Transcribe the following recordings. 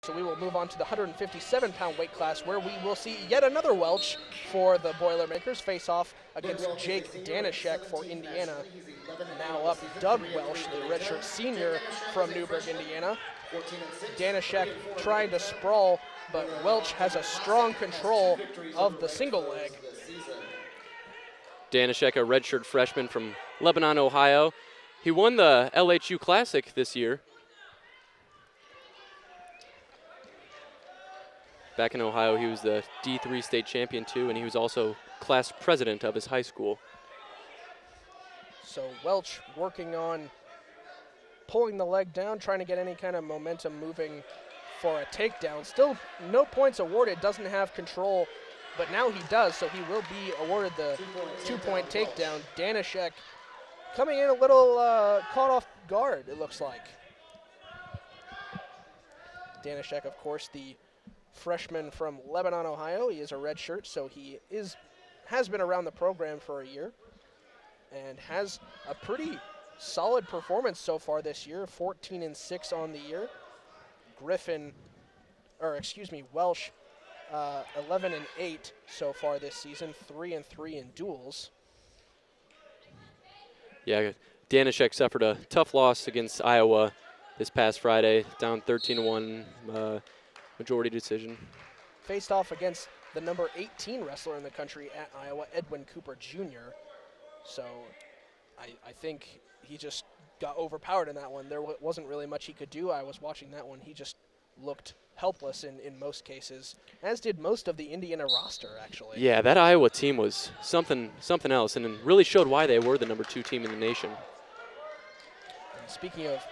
So we will move on to the 157-pound weight class, where we will see yet another Welch for the Boilermakers face off against Jake Danishek for Indiana. Now up Doug Welch, the redshirt senior from Newburgh, Indiana. Danishek trying to sprawl, but Welch has a strong control of the single leg. Danishek, a redshirt freshman from Lebanon, Ohio. He won the LHU Classic this year. Back in Ohio, he was the D3 state champion too, and he was also class president of his high school. So Welch working on pulling the leg down, trying to get any kind of momentum moving for a takedown. Still no points awarded, doesn't have control, but now he does, so he will be awarded the 2-point takedown. Danishek coming in a little caught off guard, it looks like. Danishek, of course, the freshman from Lebanon, Ohio. He is a redshirt, so he has been around the program for a year and has a pretty solid performance so far this year, 14-6 on the year. Welch, 11-8 so far this season, 3-3 in duels. Yeah, Danishek suffered a tough loss against Iowa this past Friday, down 13-1, majority decision. Faced off against the number 18 wrestler in the country at Iowa, Edwin Cooper Jr. So I think he just got overpowered in that one. There wasn't really much he could do. I was watching that one. He just looked helpless in most cases, as did most of the Indiana roster, actually. Yeah, that Iowa team was something else, and it really showed why they were the number 2 team in the nation. And speaking of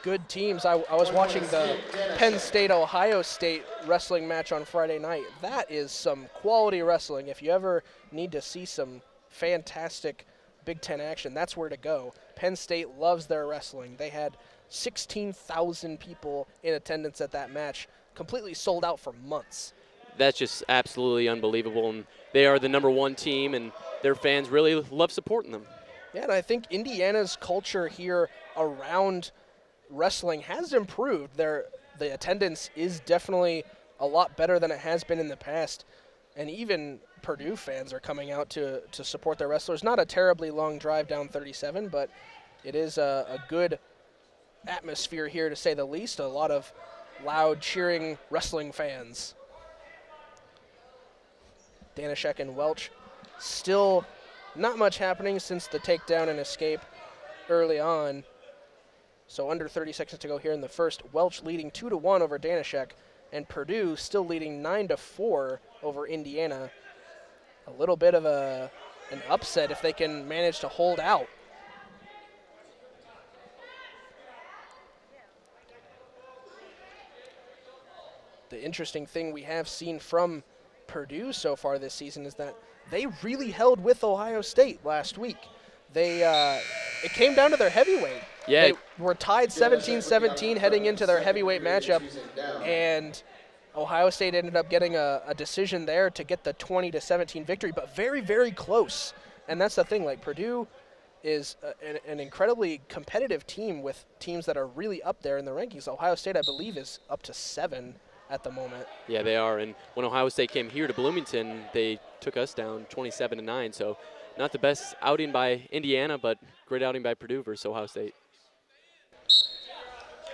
good teams, I was watching the Penn State-Ohio State wrestling match on Friday night. That is some quality wrestling. If you ever need to see some fantastic Big Ten action, that's where to go. Penn State loves their wrestling. They had 16,000 people in attendance at that match, completely sold out for months. That's just absolutely unbelievable, and they are the number 1 team, and their fans really love supporting them. Yeah, and I think Indiana's culture here around wrestling has improved. The attendance is definitely a lot better than it has been in the past, and even Purdue fans are coming out to support their wrestlers. Not a terribly long drive down 37, but it is a good atmosphere here, to say the least. A lot of loud cheering wrestling fans. Danishek and Welch, still not much happening since the takedown and escape early on. So under 30 seconds to go here in the first. Welch leading 2-1 over Danishek, and Purdue still leading 9-4 over Indiana. A little bit of an upset if they can manage to hold out. The interesting thing we have seen from Purdue so far this season is that they really held with Ohio State last week. It came down to their heavyweight. Yeah. They were tied 17-17 heading into their heavyweight matchup, and Ohio State ended up getting a decision there to get the 20-17 victory, but very, very close. And that's the thing, like Purdue is an incredibly competitive team with teams that are really up there in the rankings. Ohio State, I believe, is up to 7 at the moment. Yeah, they are. And when Ohio State came here to Bloomington, they took us down 27-9. So not the best outing by Indiana, but great outing by Purdue versus Ohio State.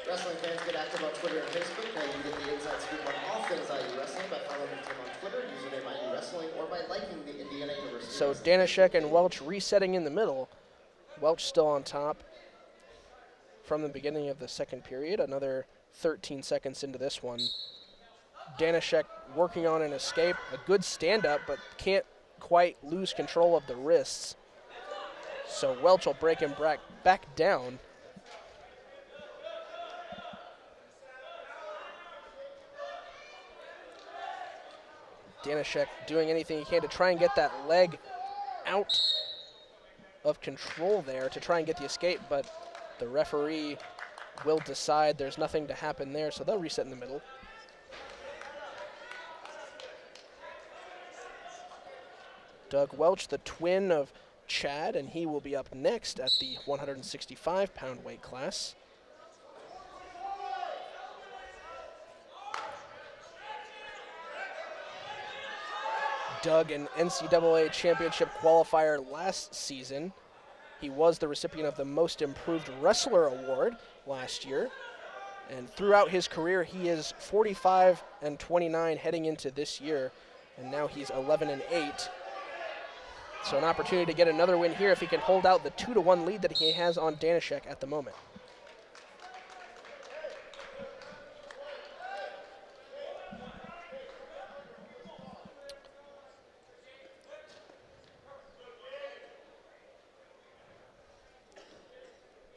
Wrestling fans, get active on Twitter and Facebook. Now you can get the inside scoop on all things IU Wrestling by following the team on Twitter, username IU Wrestling, or by liking the Indiana University. So Danishek and Welch resetting in the middle. Welch still on top from the beginning of the second period. Another 13 seconds into this one. Danishek working on an escape, a good stand-up, but can't quite lose control of the wrists. So Welch will break him back down. Danishek doing anything he can to try and get that leg out of control there to try and get the escape, but the referee will decide there's nothing to happen there, so they'll reset in the middle. Doug Welch, the twin of Chad, and he will be up next at the 165-pound weight class. dug an NCAA championship qualifier last season. He was the recipient of the Most Improved Wrestler Award last year. And throughout his career, he is 45-29 heading into this year. And now he's 11-8. So an opportunity to get another win here if he can hold out the 2-1 lead that he has on Danishek at the moment.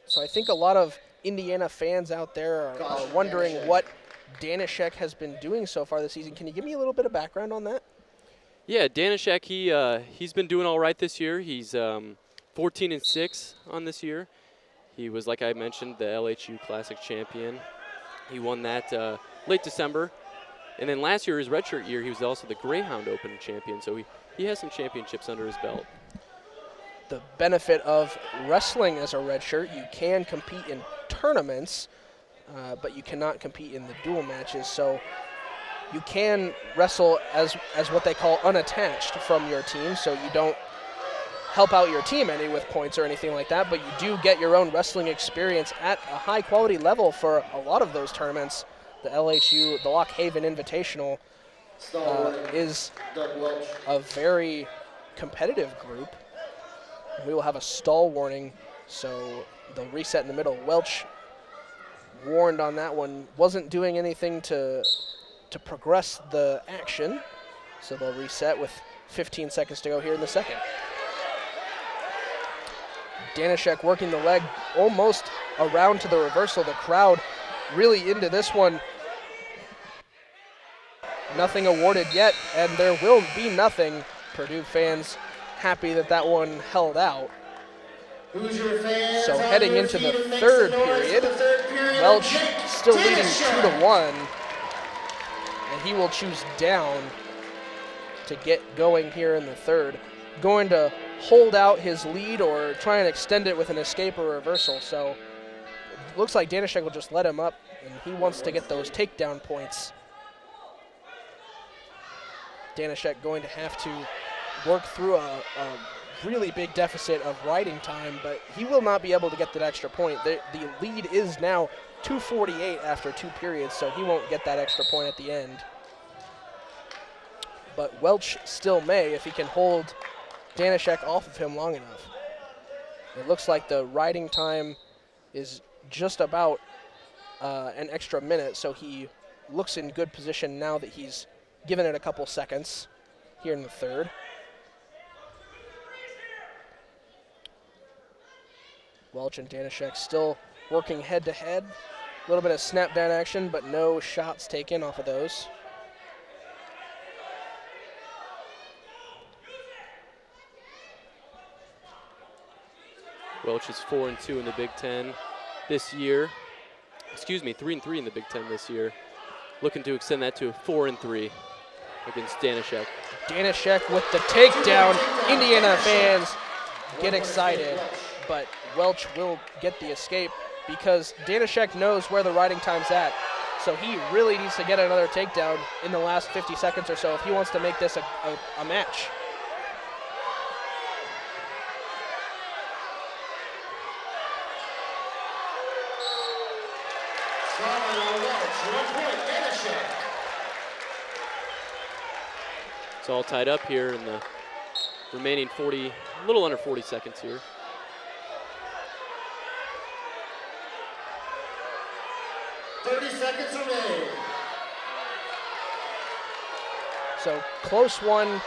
So I think a lot of Indiana fans out there are wondering what Danishek has been doing so far this season. Can you give me a little bit of background on that? Yeah, Danishek, he's been doing all right this year. He's 14-6 on this year. He was, like I mentioned, the LHU Classic champion. He won that late December. And then last year, his redshirt year, he was also the Greyhound Open champion. So he has some championships under his belt. The benefit of wrestling as a redshirt, you can compete in tournaments, but you cannot compete in the dual matches. So you can wrestle as what they call unattached from your team, so you don't help out your team any with points or anything like that, but you do get your own wrestling experience at a high quality level for a lot of those tournaments. The LHU, the Lock Haven Invitational, is a very competitive group. We will have a stall warning, so they'll reset in the middle. Welch warned on that one, wasn't doing anything to progress the action, so they'll reset with 15 seconds to go here in the second. Danishek working the leg almost around to the reversal. The crowd really into this one. Nothing awarded yet, and there will be nothing. Purdue fans happy that one held out. So heading into the third period, Welch still leading 2-1, and he will choose down to get going here in the third. Going to hold out his lead or try and extend it with an escape or reversal. So it looks like Danishek will just let him up, and he wants to get those takedown points. Danishek going to have to work through a really big deficit of riding time, but he will not be able to get that extra point. The lead is now 2:48 after 2 periods, so he won't get that extra point at the end. But Welch still may if he can hold Danishek off of him long enough. It looks like the riding time is just about an extra minute, so he looks in good position now that he's given it a couple seconds here in the third. Welch and Danishek still working head-to-head. A little bit of snap-down action, but no shots taken off of those. Welch is 4-2 in the Big Ten this year. Excuse me, 3-3 in the Big Ten this year. Looking to extend that to 4-3 against Danishek. Danishek with the takedown. Indiana fans get excited, but Welch will get the escape because Danishek knows where the riding time's at. So he really needs to get another takedown in the last 50 seconds or so if he wants to make this a match. It's all tied up here in the remaining 40, a little under 40 seconds here. So close one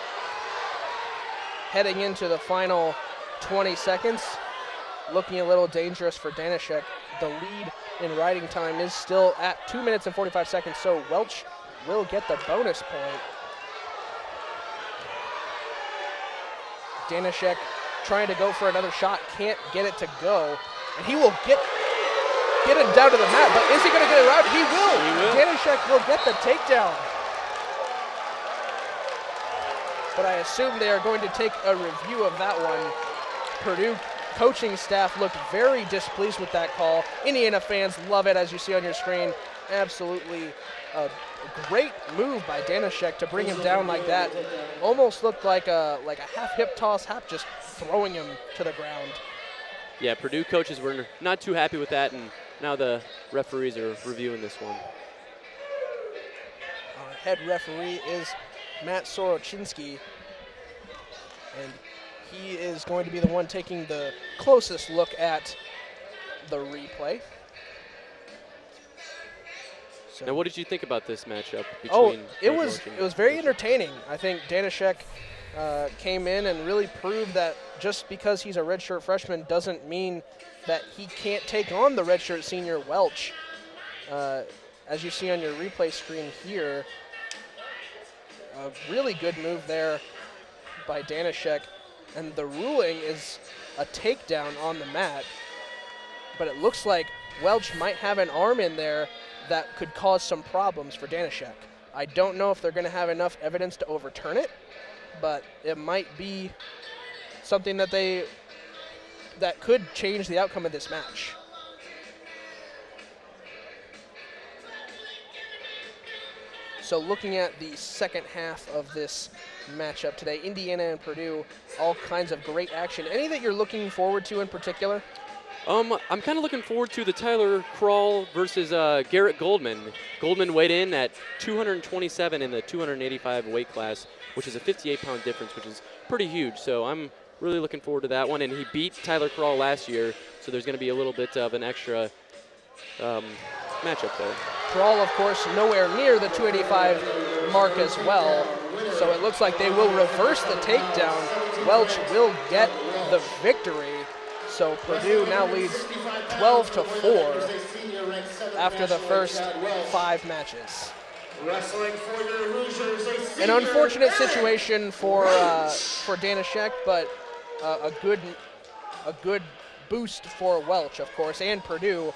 heading into the final 20 seconds. Looking a little dangerous for Danishek. The lead in riding time is still at 2 minutes and 45 seconds, so Welch will get the bonus point. Danishek trying to go for another shot, can't get it to go, and he will get it down to the mat, but is he going to get it out? He will. Danishek will get the takedown. But I assume they are going to take a review of that one. Purdue coaching staff looked very displeased with that call. Indiana fans love it, as you see on your screen. Absolutely a great move by Danishek to bring him down like that. Almost looked like a half hip toss, half just throwing him to the ground. Yeah, Purdue coaches were not too happy with that, and now the referees are reviewing this one. Our head referee is Matt Sorochinsky, and he is going to be the one taking the closest look at the replay. So Now, what did you think about this matchup between? Oh, it head was coaching it was very entertaining. I think Danishek came in and really proved that just because he's a redshirt freshman doesn't mean that he can't take on the redshirt senior Welch. As you see on your replay screen here, a really good move there by Danishek, and the ruling is a takedown on the mat, but it looks like Welch might have an arm in there that could cause some problems for Danishek. I don't know if they're going to have enough evidence to overturn it, but it might be something that could change the outcome of this match. So looking at the second half of this matchup today, Indiana and Purdue, all kinds of great action. Any that you're looking forward to in particular? I'm kind of looking forward to the Tyler Kroll versus Garrett Goldman. Goldman weighed in at 227 in the 285 weight class, which is a 58-pound difference, which is pretty huge. So I'm really looking forward to that one. And he beat Tyler Kroll last year, so there's going to be a little bit of an extra matchup there. Kroll, of course, nowhere near the 285 mark as well. So it looks like they will reverse the takedown. Welch will get the victory. So Purdue now leads 12-4 after the first 5 matches. An unfortunate situation for Danishek, but a good boost for Welch, of course, and Purdue.